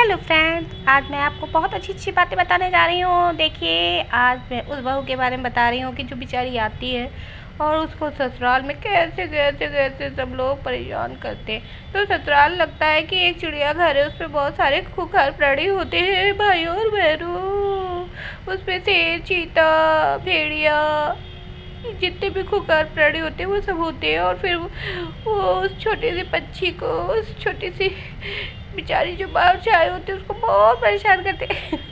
Hello friends, आज मैं आपको बहुत अच्छी अच्छी बातें बताने जा रही हूँ। देखिए, आज मैं उस बहू के बारे में बता रही हूँ कि जो बेचारी आती है और उसको ससुराल में कैसे कैसे कैसे सब लोग परेशान करते हैं। तो ससुराल लगता है कि एक चिड़ियाघर है, उसमें बहुत सारे खूंखार प्राणी होते हैं भाइयों और बहनों। उसमें शेर, चीता, भेड़िया, जितने भी खूंखार प्राणी होते हैं वो सब होते हैं। और फिर वो उस छोटे से पक्षी को, उस छोटी सी बेचारी जो बाहर से आए होते उसको बहुत परेशान करते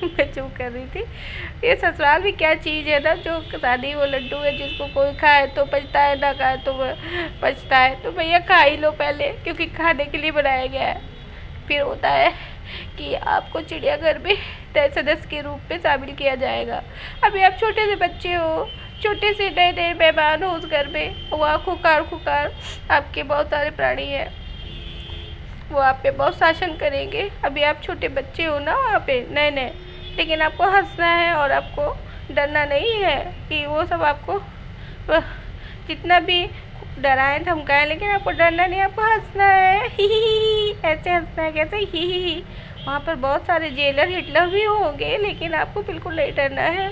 मैं चुप कर रही थी। ये ससुराल भी क्या चीज़ है ना, जो शादी वो लड्डू है जिसको कोई खाए तो पछता है, ना खाए तो पछता है। तो भैया खा ही लो पहले, क्योंकि खाने के लिए बनाया गया है। फिर होता है कि आपको चिड़ियाघर में नए सदस्य के रूप में शामिल किया जाएगा। अभी आप छोटे से बच्चे हो, छोटे से नए नए मेहमान हो उस घर में। वहाँ खुकार खुकार आपके बहुत सारे प्राणी हैं, वो आप पे बहुत शासन करेंगे। अभी आप छोटे बच्चे हो ना वहाँ पे नए नए, लेकिन आपको हंसना है और आपको डरना नहीं है कि वो सब आपको जितना भी डराएं धमकाएं, लेकिन आपको डरना नहीं, आपको हंसना है। ही ऐसे हंसना है, कैसे ही। वहाँ पर बहुत सारे जेलर हिटलर भी होंगे, लेकिन आपको बिल्कुल नहीं डरना है।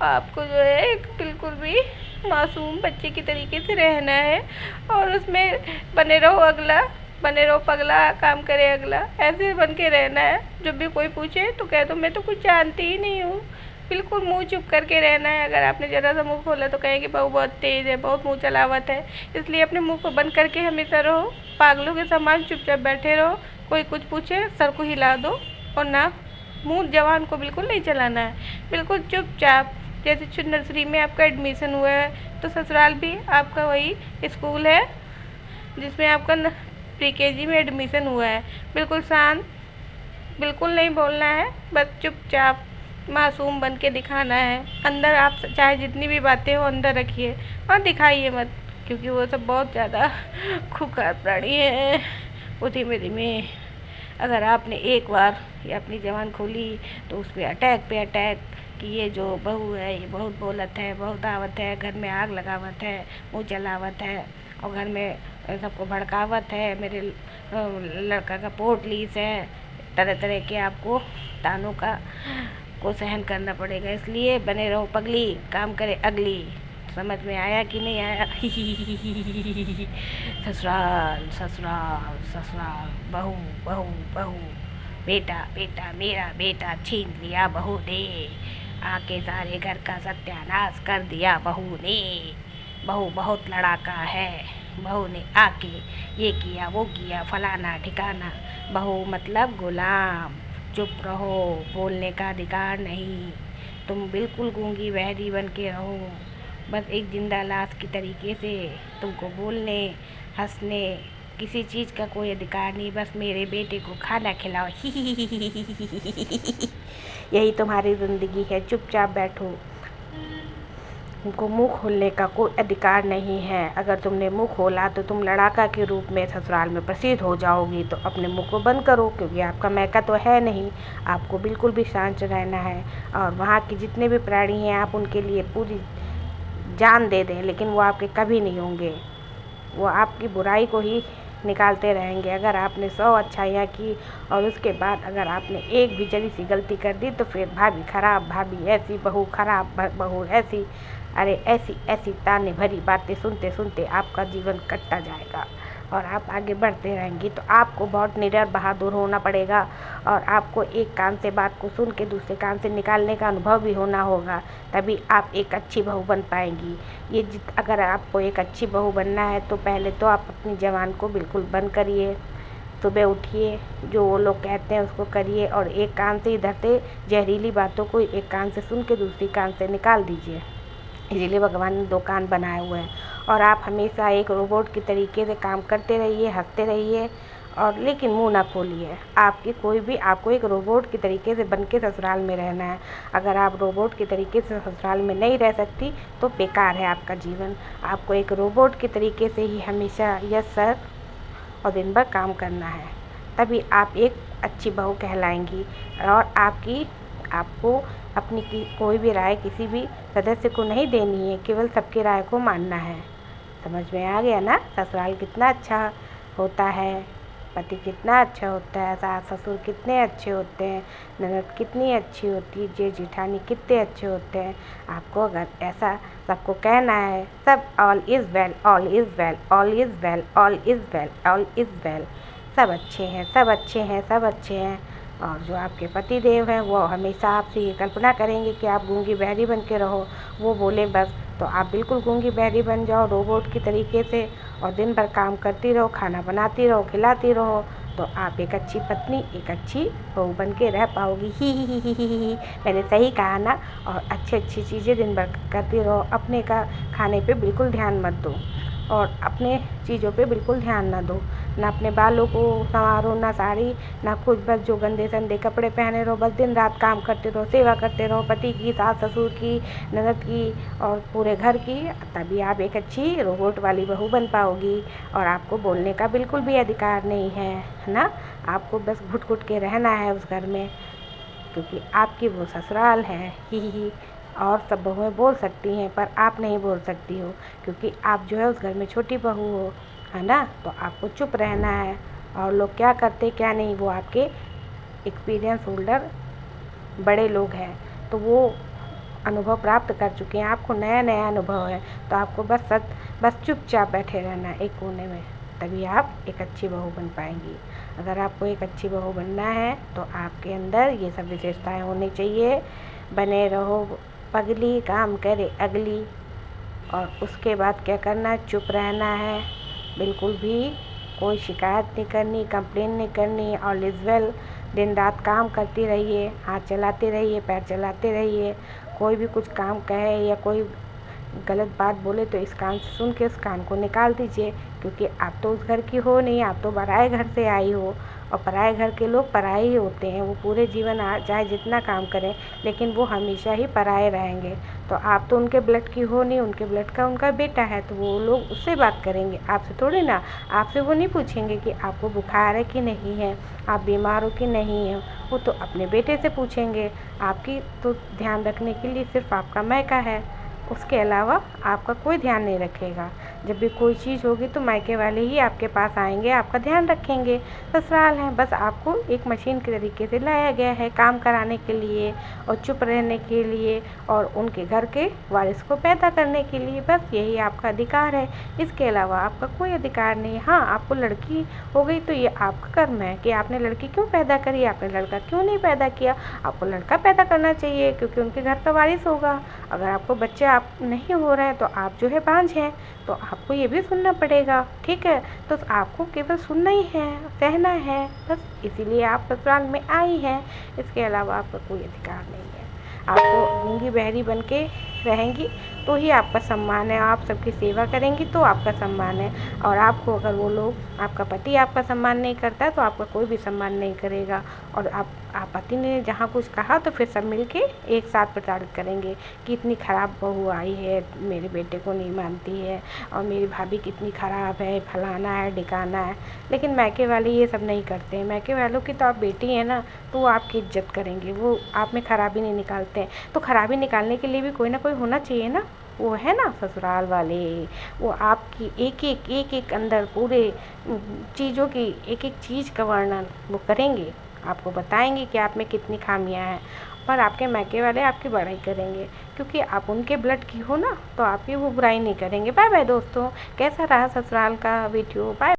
आपको जो है एक बिल्कुल भी मासूम बच्चे की तरीके से रहना है और उसमें बने रहो पगला, काम करे अगला, ऐसे बन के रहना है। जब भी कोई पूछे तो कह दो मैं तो कुछ जानती ही नहीं हूँ। बिल्कुल मुंह चुप करके रहना है। अगर आपने ज़रा सा मुंह खोला तो कहेंगे बहू बहुत तेज़ है, बहुत मुंह चलावत है। इसलिए अपने मुंह को बंद करके हमेशा रहो, पागलों के समान चुपचाप बैठे रहो। कोई कुछ पूछे सर को हिला दो, और ना मुँह जवान को बिल्कुल नहीं चलाना है, बिल्कुल चुपचाप। जैसे नर्सरी में आपका एडमिशन हुआ है तो ससुराल भी आपका वही स्कूल है जिसमें आपका प्रीकेजी में एडमिशन हुआ है। बिल्कुल शांत, बिल्कुल नहीं बोलना है, बस चुपचाप मासूम बन के दिखाना है। अंदर आप चाहे जितनी भी बातें हो अंदर रखिए और दिखाइए मत, क्योंकि वो सब बहुत ज़्यादा खूंखार प्राणी है। वो धीमे धीमे अगर आपने एक बार ये अपनी ज़बान खोली तो उस पर अटैक पे अटैक कि ये जो बहू है ये बहुत बोलत है, बहुत आवत है, घर में आग लगावत है, मुँह चलावत है और घर में सबको भड़कावत है, मेरे लड़का का पोर्ट लीस है। तरह तरह के आपको तानों को सहन करना पड़ेगा। इसलिए बने रहो पगली, काम करे अगली। समझ में आया कि नहीं आया? ससुराल ससुराल ससुराल, बहू बहू बहू, बेटा बेटा मेरा बेटा छीन लिया बहू ने, आके सारे घर का सत्यानाश कर दिया बहू ने। बहू बहुत लड़ाका है, बहू ने आके ये किया वो किया फलाना ठिकाना। बहू मतलब गुलाम, चुप रहो, बोलने का अधिकार नहीं। तुम बिल्कुल गूंगी बहरी बन के रहो, बस एक जिंदा लाश की तरीके से। तुमको बोलने, हंसने, किसी चीज़ का कोई अधिकार नहीं। बस मेरे बेटे को खाना खिलाओ। यही तुम्हारी ज़िंदगी है, चुपचाप बैठो। तुमको मुंह खोलने का कोई अधिकार नहीं है। अगर तुमने मुंह खोला तो तुम लड़ाका के रूप में ससुराल में प्रसिद्ध हो जाओगी। तो अपने मुंह को बंद करो, क्योंकि आपका मैका तो है नहीं। आपको बिल्कुल भी शांत रहना है। और वहाँ के जितने भी प्राणी हैं आप उनके लिए पूरी जान दे दें, लेकिन वो आपके कभी नहीं होंगे। वो आपकी बुराई को ही निकालते रहेंगे। अगर आपने 100 अच्छाइयाँ की और उसके बाद अगर आपने एक भी जरी सी गलती कर दी तो फिर भाभी खराब, भाभी ऐसी, बहू खराब, बहू ऐसी, अरे ऐसी ऐसी ताने भरी बातें सुनते सुनते आपका जीवन कटता जाएगा और आप आगे बढ़ते रहेंगी। तो आपको बहुत निडर बहादुर होना पड़ेगा और आपको एक कान से बात को सुन के दूसरे कान से निकालने का अनुभव भी होना होगा, तभी आप एक अच्छी बहू बन पाएंगी। अगर आपको एक अच्छी बहू बनना है तो पहले तो आप अपनी ज़बान को बिल्कुल बंद करिए। सुबह उठिए, जो वो लोग कहते हैं उसको करिए और एक कान से इधर से जहरीली बातों को एक कान से सुन के दूसरी कान से निकाल दीजिए। इसीलिए भगवान ने 2 कान बनाए हुए हैं। और आप हमेशा एक रोबोट की तरीके से काम करते रहिए, हंसते रहिए, और लेकिन मुंह ना खोलिए। आपको एक रोबोट की तरीके से बन के ससुराल में रहना है। अगर आप रोबोट के तरीके से ससुराल में नहीं रह सकती तो बेकार है आपका जीवन। आपको एक रोबोट के तरीके से ही हमेशा यस सर और दिन भर काम करना है, तभी आप एक अच्छी बहू कहलाएंगी। और आपको अपनी कोई भी राय किसी भी सदस्य को नहीं देनी है, केवल सबकी राय को मानना है। समझ में आ गया ना? ससुराल कितना अच्छा होता है। पति कितना अच्छा होता है, सास ससुर कितने अच्छे होते हैं, ननद कितनी अच्छी होती है, जेठ जेठानी कितने अच्छे होते हैं। आपको अगर ऐसा सबको कहना है, सब all is well, all is well, all is well, all is well, all is well, सब अच्छे हैं, सब अच्छे हैं, सब अच्छे हैं। और जो आपके पति देव हैं वो हमेशा आपसे ये कल्पना करेंगे कि आप गूंगी बहरी बन के रहो। वो बोले बस तो आप बिल्कुल गूंगी बहरी बन जाओ रोबोट की तरीके से, और दिन भर काम करती रहो, खाना बनाती रहो, खिलाती रहो, तो आप एक अच्छी पत्नी, एक अच्छी बहू बन के रह पाओगी। ही मैंने सही कहा ना। और अच्छी चीज़ें दिन भर करती रहो, अपने का खाने पे बिल्कुल ध्यान मत दो, और अपने चीज़ों पे बिल्कुल ध्यान ना दो, ना अपने बालों को संवारो, ना साड़ी, ना कुछ, बस जो गंदे संदे कपड़े पहने रहो, बस दिन रात काम करते रहो, सेवा करते रहो पति की, सास ससुर की, ननद की और पूरे घर की। तभी आप एक अच्छी रोबोट वाली बहू बन पाओगी। और आपको बोलने का बिल्कुल भी अधिकार नहीं है ना। आपको बस घुट घुट के रहना है उस घर में, क्योंकि आपकी वो ससुराल है। ही और सब बहुएं बोल सकती हैं पर आप नहीं बोल सकती हो, क्योंकि आप जो है उस घर में छोटी बहू हो, है ना। तो आपको चुप रहना है, और लोग क्या करते क्या नहीं वो आपके एक्सपीरियंस होल्डर बड़े लोग हैं, तो वो अनुभव प्राप्त कर चुके हैं। आपको नया नया अनुभव है, तो आपको बस चुपचाप बैठे रहना है एक कोने में, तभी आप एक अच्छी बहू बन पाएंगी। अगर आपको एक अच्छी बहू बनना है तो आपके अंदर ये सब विशेषताएं होनी चाहिए। बने रहो पगली, काम करे अगली। और उसके बाद क्या करना है, चुप रहना है, बिल्कुल भी कोई शिकायत नहीं करनी, कंप्लेन नहीं करनी। ऑल इज़ वेल, दिन रात काम करती रहिए, हाथ चलाते रहिए, पैर चलाते रहिए। कोई भी कुछ काम कहे या कोई गलत बात बोले तो इस कान से सुन के उस कान को निकाल दीजिए, क्योंकि आप तो उस घर की हो नहीं, आप तो पराए घर से आई हो। और पराए घर के लोग पराए ही होते हैं, वो पूरे जीवन चाहे जितना काम करें लेकिन वो हमेशा ही पराए रहेंगे। तो आप तो उनके ब्लड की हो नहीं, उनके ब्लड का उनका बेटा है, तो वो लोग उससे बात करेंगे, आपसे थोड़ी ना। आपसे वो नहीं पूछेंगे कि आपको बुखार है कि नहीं है, आप बीमार हो कि नहीं है, वो तो अपने बेटे से पूछेंगे। आपकी तो ध्यान रखने के लिए सिर्फ आपका मायका है, उसके अलावा आपका कोई ध्यान नहीं रखेगा। जब भी कोई चीज़ होगी तो मायके वाले ही आपके पास आएंगे, आपका ध्यान रखेंगे। ससुराल है, बस आपको एक मशीन के तरीके से लाया गया है काम कराने के लिए और चुप रहने के लिए और उनके घर के वारिस को पैदा करने के लिए। बस यही आपका अधिकार है, इसके अलावा आपका कोई अधिकार नहीं है। हाँ, आपको लड़की हो गई तो ये आपका कर्म है कि आपने लड़की क्यों पैदा करी, आपने लड़का क्यों नहीं पैदा किया। आपको लड़का पैदा करना चाहिए क्योंकि उनके घर का वारिस होगा। अगर आपको बच्चे आप नहीं हो रहे हैं तो आप जो है बांझ हैं, तो आपको ये भी सुनना पड़ेगा, ठीक है। तो आपको केवल सुनना ही है, सहना है, बस इसीलिए आप ससुराल में आई हैं। इसके अलावा आपका कोई अधिकार नहीं है। आपको गूंगी बहरी बन के रहेंगी तो ही आपका सम्मान है, आप सबकी सेवा करेंगी तो आपका सम्मान है। और आपको अगर वो लोग, आपका पति आपका सम्मान नहीं करता तो आपका कोई भी सम्मान नहीं करेगा। और आप पति ने जहाँ कुछ कहा तो फिर सब मिलके एक साथ प्रताड़ित करेंगे कि इतनी ख़राब बहू आई है, मेरे बेटे को नहीं मानती है, और मेरी भाभी कितनी ख़राब है, फलाना है ढिकाना है। लेकिन मायके वाले ये सब नहीं करते हैं। मायके वालों की तो आप बेटी हैं ना, तो वो आपकी इज्जत करेंगे, वो आप में खराबी नहीं निकालते हैं। तो खराबी निकालने के लिए भी कोई ना कोई होना चाहिए ना, वो है ना ससुराल वाले। वो आपकी एक एक अंदर पूरे चीज़ों की एक एक चीज़ का वर्णन वो करेंगे, आपको बताएंगे कि आप में कितनी खामियां हैं। पर आपके मायके वाले आपकी बड़ाई करेंगे क्योंकि आप उनके ब्लड की हो ना, तो आपकी वो बुराई नहीं करेंगे। बाय बाय दोस्तों, कैसा रहा ससुराल का वीडियो। बाय।